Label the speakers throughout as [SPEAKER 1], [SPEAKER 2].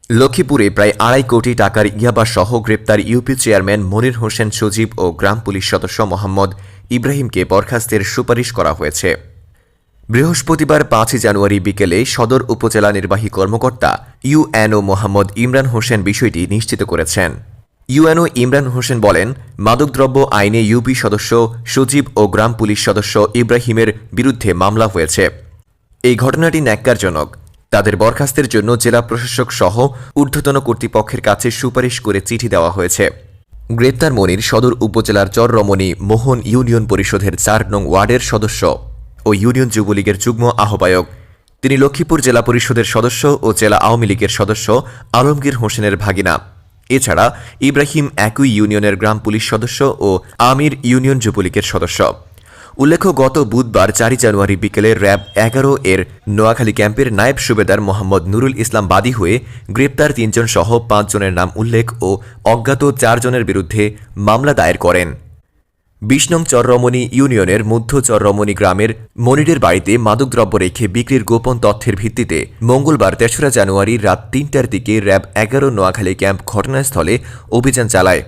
[SPEAKER 1] লক্ষ্মীপুরে প্রায় ২.৫ কোটি টাকার ইয়াবা সহ গ্রেপ্তার ইউপি চেয়ারম্যান মনির হোসেন সজীব ও গ্রাম পুলিশ সদস্য মোহাম্মদ ইব্রাহিমকে বরখাস্তের সুপারিশ করা হয়েছে। বৃহস্পতিবার ৫ জানুয়ারি বিকেলে সদর উপজেলা নির্বাহী কর্মকর্তা ইউএনও মোহাম্মদ ইমরান হোসেন বিষয়টি নিশ্চিত করেছেন। ইউএনও ইমরান হোসেন বলেন, মাদকদ্রব্য আইনে ইউপি সদস্য সজীব ও গ্রাম পুলিশ সদস্য ইব্রাহিমের বিরুদ্ধে মামলা হয়েছে। এই ঘটনাটি ন্যাক্কারজনক। তাদের বরখাস্তের জন্য জেলা প্রশাসক সহ ঊর্ধ্বতন কর্তৃপক্ষের কাছে সুপারিশ করে চিঠি দেওয়া হয়েছে। গ্রেপ্তার মনির সদর উপজেলার চররমণী মোহন ইউনিয়ন পরিষদের ৪ নং ওয়ার্ডের সদস্য ও ইউনিয়ন যুবলীগের যুগ্ম আহ্বায়ক। তিনি লক্ষ্মীপুর জেলা পরিষদের সদস্য ও জেলা আওয়ামী লীগের সদস্য আলমগীর হোসেনের ভাগিনা। এছাড়া ইব্রাহিম একই ইউনিয়নের গ্রাম পুলিশ সদস্য ও আমির ইউনিয়ন যুবলীগের সদস্য। উল্লেখ্য, গত বুধবার ৪ জানুয়ারি বিকেলে র্যাব ১১ এর নোয়াখালী ক্যাম্পের নায়েব সুবেদার মোহাম্মদ নুরুল ইসলাম বাদী হয়ে গ্রেপ্তার ৩ জন সহ ৫ জনের নাম উল্লেখ ও অজ্ঞাত ৪ জনের বিরুদ্ধে মামলা দায়ের করেন। ২০ নং চররমণী ইউনিয়নের মধ্য চররমণী গ্রামের মনিরের বাড়িতে মাদকদ্রব্য রেখে বিক্রির গোপন তথ্যের ভিত্তিতে মঙ্গলবার ৩রা জানুয়ারি রাত ৩টার দিকে র্যাব ১১ নোয়াখালী ক্যাম্প ঘটনাস্থলে অভিযান চালায়।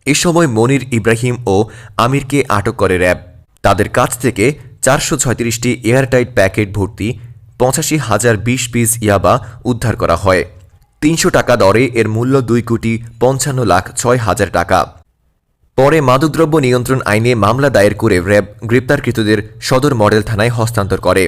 [SPEAKER 1] এ সময় মনির, ইব্রাহিম ও আমিরকে আটক করে র্যাব। তাদের কাছ থেকে ৪৩৬টি এয়ারটাইট প্যাকেট ভর্তি ৮৫,০২০ পিস ইয়াবা উদ্ধার করা হয়। ৩০০ টাকা দরে এর মূল্য ২,৫৫,৬০,০০০ টাকা। পরে মাদকদ্রব্য নিয়ন্ত্রণ আইনে মামলা দায়ের করে র্যাব গ্রেপ্তারকৃতদের সদর মডেল থানায় হস্তান্তর করে।